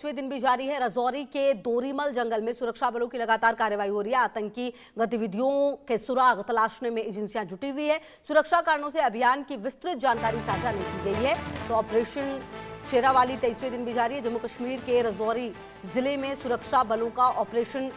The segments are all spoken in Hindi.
दिन भी जारी है। राजौरी के दोरीमल जंगल में सुरक्षा बलों की लगातार कार्रवाई हो रही है। आतंकी गतिविधियों के सुराग तलाशने में एजेंसियां जुटी हुई है। सुरक्षा कारणों से अभियान की विस्तृत जानकारी साझा नहीं की गई है। तो ऑपरेशन शेरावाली 23वें दिन भी जारी है। जम्मू कश्मीर के राजौरी जिले में सुरक्षा बलों का ऑपरेशन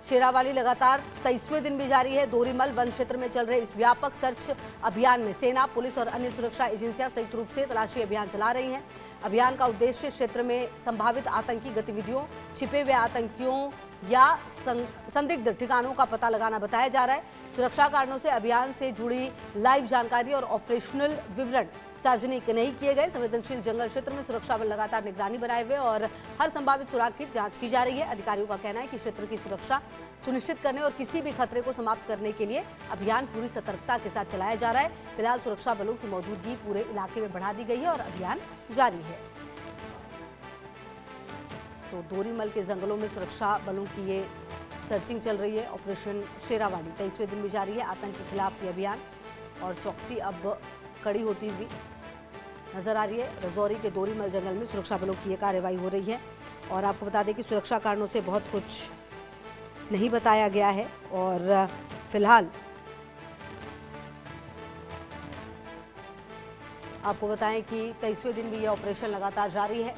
शेरावाली लगातार 23वें दिन भी जारी है। दोरीमल वन क्षेत्र में चल रहे इस व्यापक सर्च अभियान में सेना, पुलिस और अन्य सुरक्षा एजेंसियां संयुक्त रूप से तलाशी अभियान चला रही हैं। अभियान का उद्देश्य क्षेत्र में संभावित आतंकी गतिविधियों, छिपे हुए आतंकियों या संदिग्ध ठिकानों का पता लगाना बताया जा रहा है। सुरक्षा कारणों से अभियान से जुड़ी लाइव जानकारी और ऑपरेशनल विवरण सार्वजनिक नहीं किए गए। संवेदनशील जंगल क्षेत्र में सुरक्षा बल लगातार निगरानी बनाए हुए और हर संभावित सुराग की जांच की जा रही है। अधिकारियों का कहना है कि क्षेत्र की सुरक्षा सुनिश्चित करने और किसी भी खतरे को समाप्त करने के लिए अभियान पूरी सतर्कता के साथ चलाया जा रहा है। फिलहाल सुरक्षा बलों की मौजूदगी पूरे इलाके में बढ़ा दी गई है और अभियान जारी है। तो दोरीमल के जंगलों में सुरक्षा बलों की ये सर्चिंग चल रही है। ऑपरेशन शेरावाली 23वें दिन भी जारी है। आतंक के खिलाफ ये अभियान और चौकसी अब कड़ी होती हुई नजर आ रही है। राजौरी के दोरीमल जंगल में सुरक्षा बलों की ये कार्रवाई हो रही है। और आपको बता दें कि सुरक्षा कारणों से बहुत कुछ नहीं बताया गया है और फिलहाल आपको बताएं कि 23वें दिन भी ये ऑपरेशन लगातार जारी है।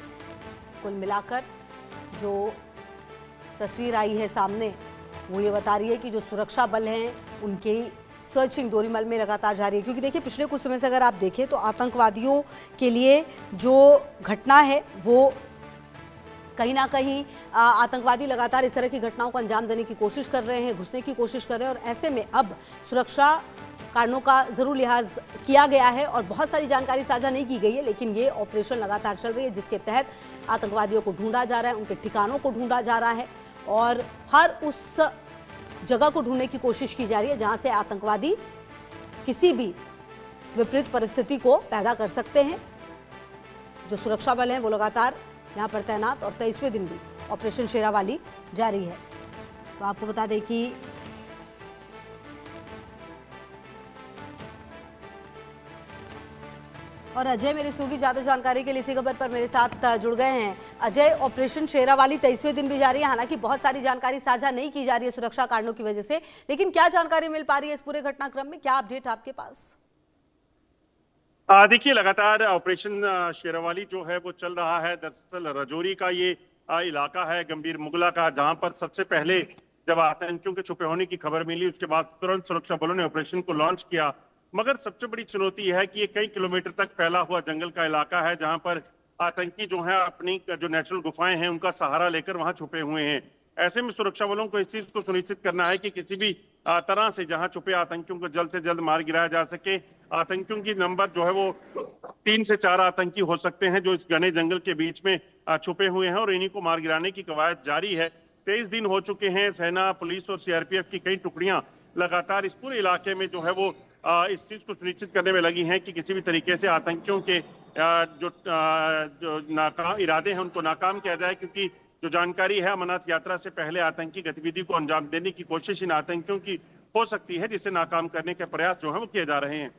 कुल मिलाकर जो तस्वीर आई है सामने वो ये बता रही है कि जो सुरक्षा बल हैं उनकी सर्चिंग दोरीमल में लगातार जारी है। क्योंकि देखिए पिछले कुछ समय से अगर आप देखें तो आतंकवादियों के लिए जो घटना है वो कहीं ना कहीं आतंकवादी लगातार इस तरह की घटनाओं को अंजाम देने की कोशिश कर रहे हैं, घुसने की कोशिश कर रहे हैं। और ऐसे में अब सुरक्षा कारणों का जरूर लिहाज किया गया है और बहुत सारी जानकारी साझा नहीं की गई है, लेकिन ये ऑपरेशन लगातार चल रही है जिसके तहत आतंकवादियों को ढूंढा जा रहा है, उनके ठिकानों को ढूंढा जा रहा है और हर उस जगह को ढूंढने की कोशिश की जा रही है जहां से आतंकवादी किसी भी विपरीत परिस्थिति को पैदा कर सकते हैं। जो सुरक्षा बल हैं वो लगातार यहां पर तैनात और 23वें दिन भी ऑपरेशन शेरावाली जारी है। तो आपको बता दें कि और अजय मेरी सूगी ज्यादा जानकारी के लिए इसी खबर पर मेरे साथ जुड़ गए हैं। अजय, ऑपरेशन शेरावाली 23वें दिन भी जारी है। हालांकि बहुत सारी जानकारी साझा नहीं की जा रही है सुरक्षा कारणों की वजह से, लेकिन क्या जानकारी मिल पा रही है इस पूरे घटनाक्रम में? क्या अपडेट आपके पास? देखिए लगातार ऑपरेशन शेरावाली जो है वो चल रहा है। दरअसल राजौरी का ये इलाका है गंभीर मुगला का, जहां पर सबसे पहले जब आतंकियों के छुपे होने की खबर मिली उसके बाद तुरंत सुरक्षा बलों ने ऑपरेशन को लॉन्च किया। मगर सबसे बड़ी चुनौती यह है कि ये कई किलोमीटर तक फैला हुआ जंगल का इलाका है जहां पर आतंकी जो है अपनी जो नेचुरल गुफाएं हैं उनका सहारा लेकर वहां छुपे हुए हैं। ऐसे में सुरक्षा बलों को इस चीज को सुनिश्चित करना है कि किसी भी तरह से जहां छुपे आतंकियों को जल्द से जल्द मार गिराया जा सके। आतंकियों की नंबर जो है वो 3 से 4 आतंकी हो सकते हैं जो इस घने जंगल के बीच में छुपे हुए हैं और इन्हीं को मार गिराने की कवायद जारी है। 23 दिन हो चुके हैं। सेना, पुलिस और सीआरपीएफ की कई टुकड़ियां लगातार इस पूरे इलाके में जो है वो इस चीज को सुनिश्चित करने में लगी हैं कि किसी भी तरीके से आतंकियों के जो नाकाम इरादे हैं उनको नाकाम किया जाए। क्योंकि जो जानकारी है अमरनाथ यात्रा से पहले आतंकी गतिविधि को अंजाम देने की कोशिश इन आतंकियों की हो सकती है, जिसे नाकाम करने के प्रयास जो है वो किए जा रहे हैं।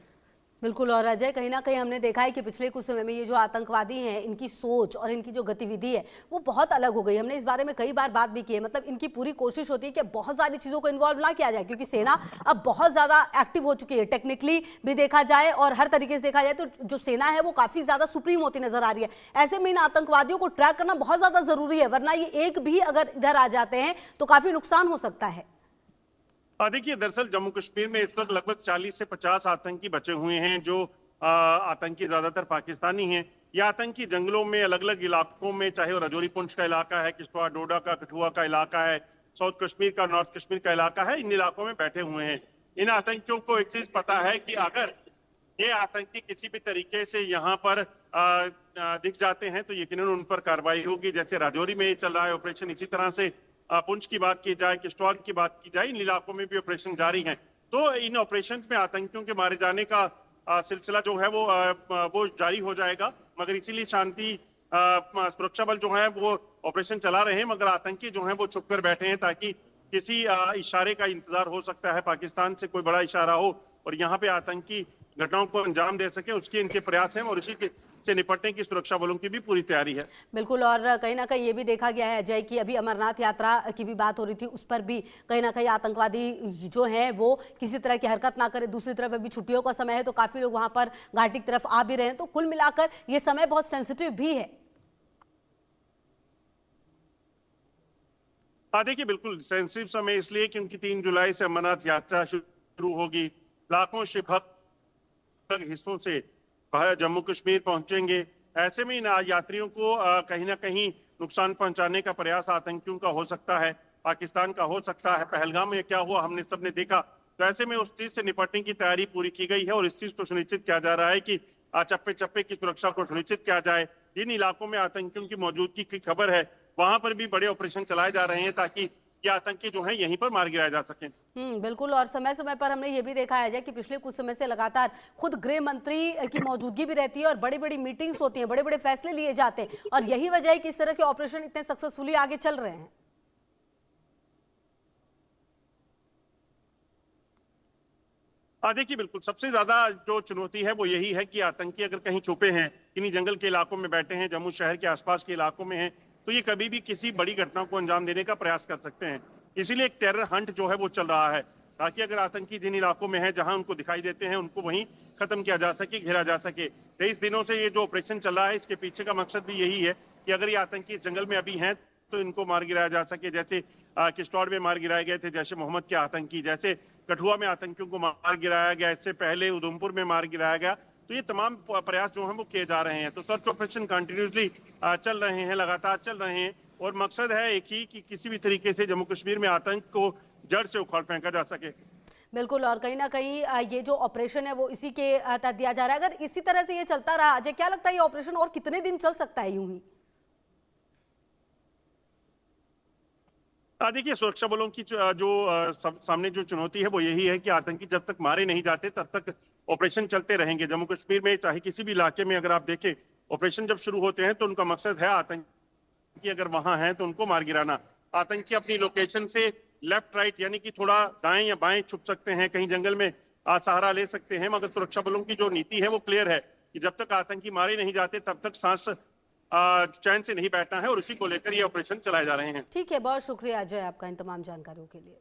बिल्कुल। और अजय, कहीं ना कहीं हमने देखा है कि पिछले कुछ समय में ये जो आतंकवादी हैं इनकी सोच और इनकी जो गतिविधि है वो बहुत अलग हो गई। हमने इस बारे में कई बार बात भी की है। मतलब इनकी पूरी कोशिश होती है कि बहुत सारी चीज़ों को इन्वॉल्व ना किया जाए, क्योंकि सेना अब बहुत ज़्यादा एक्टिव हो चुकी है। टेक्निकली भी देखा जाए और हर तरीके से देखा जाए तो जो सेना है वो काफ़ी ज़्यादा सुप्रीम होती नजर आ रही है। ऐसे में इन आतंकवादियों को ट्रैक करना बहुत ज़्यादा ज़रूरी है, वरना ये एक भी अगर इधर आ जाते हैं तो काफ़ी नुकसान हो सकता है। देखिए दरअसल जम्मू कश्मीर में इस वक्त लगभग 40 से 50 आतंकी बचे हुए हैं जो आतंकी ज्यादातर पाकिस्तानी हैं। ये आतंकी जंगलों में अलग अलग इलाकों में, चाहे वो राजौरी पुंछ का इलाका है, किश्तवाड़ डोडा का, कठुआ का इलाका है, साउथ कश्मीर का, नॉर्थ कश्मीर का इलाका है, इन इलाकों में बैठे हुए हैं। इन आतंकियों को एक चीज पता है कि अगर ये आतंकी किसी भी तरीके से यहाँ पर दिख जाते हैं तो यकीनन उन पर कार्रवाई होगी। जैसे राजौरी में चल रहा है ऑपरेशन, इसी तरह से पुंछ की बात की जाए, किश्तवाड़ की बात की जाए, इन इलाकों में भी ऑपरेशन जारी है। तो इन ऑपरेशन में आतंकियों के मारे जाने का सिलसिला जो है वो जारी हो जाएगा। मगर इसीलिए शांति सुरक्षा बल जो है वो ऑपरेशन चला रहे हैं, मगर आतंकी जो है वो छुप कर बैठे हैं ताकि किसी इशारे का इंतजार हो सकता है, पाकिस्तान से कोई बड़ा इशारा हो और यहाँ पे आतंकी घटनाओं को अंजाम दे सके, उसके इनके प्रयास हैं और इसी के से निपटने की सुरक्षा बलों की भी पूरी तैयारी है। बिल्कुल, और कहीं ना कहीं ये भी देखा गया है अजय कि अभी अमरनाथ यात्रा की भी बात हो रही थी, उस पर भी कहीं ना कहीं आतंकवादी जो हैं वो किसी तरह की हरकत ना करें। दूसरी तरफ अभी छुट्टियों का समय है तो काफी लोग वहां पर घाटी की तरफ आ भी रहे हैं, तो कुल मिलाकर ये समय बहुत सेंसिटिव भी है। हाँ देखिए, बिल्कुल सेंसिटिव समय इसलिए क्योंकि 3 जुलाई से अमरनाथ यात्रा शुरू होगी। लाखों शिव भक्त हिस्सों से जम्मू कश्मीर पहुंचेंगे। ऐसे में इन यात्रियों को कहीं ना कहीं नुकसान पहुंचाने का प्रयास आतंकियों का हो सकता है, पाकिस्तान का हो सकता है। पहलगाम में क्या हुआ हमने सबने देखा। तो ऐसे में उस चीज से निपटने की तैयारी पूरी की गई है और इस चीज को सुनिश्चित किया जा रहा है कि चप्पे चप्पे की सुरक्षा को सुनिश्चित किया जाए। जिन इलाकों में आतंकियों की मौजूदगी की खबर है वहां पर भी बड़े ऑपरेशन चलाए जा रहे हैं ताकि ये आतंकी जो है यहीं पर मार गिराए जा सकें। बिल्कुल, और समय समय पर हमने ये भी देखा है कि पिछले कुछ समय से लगातार खुद गृह मंत्री की मौजूदगी भी रहती है और बड़ी बड़ी मीटिंग्स होती हैं, बड़े बड़े फैसले लिए जाते हैं, और यही वजह है कि इस तरह के ऑपरेशन इतने सक्सेसफुली आगे चल रहे हैं। देखिए, बिल्कुल सबसे ज्यादा जो चुनौती है वो यही है कि आतंकी अगर कहीं छुपे हैं, किन्हीं जंगल के इलाकों में बैठे हैं, जम्मू शहर के आसपास के इलाकों में हैं, तो ये कभी भी किसी बड़ी घटना को अंजाम देने का प्रयास कर सकते हैं। इसीलिए एक टेरर हंट जो है वो चल रहा है ताकि अगर आतंकी जिन इलाकों में है जहां उनको दिखाई देते हैं उनको वहीं खत्म किया जा सके, घेरा जा सके। 23 दिनों से ये जो ऑपरेशन चल रहा है इसके पीछे का मकसद भी यही है कि अगर ये आतंकी इस जंगल में अभी हैं तो इनको मार गिराया जा सके। जैसे किश्तवाड़ में मार गिराए गए थे जैसे मोहम्मद के आतंकी, जैसे कठुआ में आतंकियों को मार गिराया गया, इससे पहले उधमपुर में मार गिराया गया। तो ये तमाम प्रयास जो हैं वो किए जा रहे हैं। तो सर्च ऑपरेशन कंटिन्यूसली चल रहे हैं, लगातार चल रहे हैं और मकसद है एक ही कि किसी भी तरीके से जम्मू कश्मीर में आतंक को जड़ से उखाड़ फेंका जा सके। बिल्कुल, और कहीं ना कहीं ये जो ऑपरेशन है वो इसी के तहत दिया जा रहा है। अगर इसी तरह से ये चलता रहा अजय, क्या लगता है ये ऑपरेशन और कितने दिन चल सकता है यूं ही? देखिए, सुरक्षा बलों की जो सामने जो चुनौती है वो यही है कि आतंकी जब तक मारे नहीं जाते तब तक ऑपरेशन चलते रहेंगे। जम्मू कश्मीर में चाहे किसी भी इलाके में अगर आप देखें, ऑपरेशन जब शुरू होते हैं तो उनका मकसद है आतंकी अगर वहां हैं तो उनको मार गिराना। आतंकी अपनी लोकेशन से लेफ्ट राइट यानी कि थोड़ा दाएं या बाएं छुप सकते हैं, कहीं जंगल में सहारा ले सकते हैं, मगर सुरक्षा बलों की जो नीति है वो क्लियर है कि जब तक आतंकी मारे नहीं जाते तब तक सांस चैन से नहीं बैठना है और उसी को लेकर ये ऑपरेशन चलाए जा रहे हैं। ठीक है, बहुत शुक्रिया अजय आपका इन तमाम जानकारियों के लिए।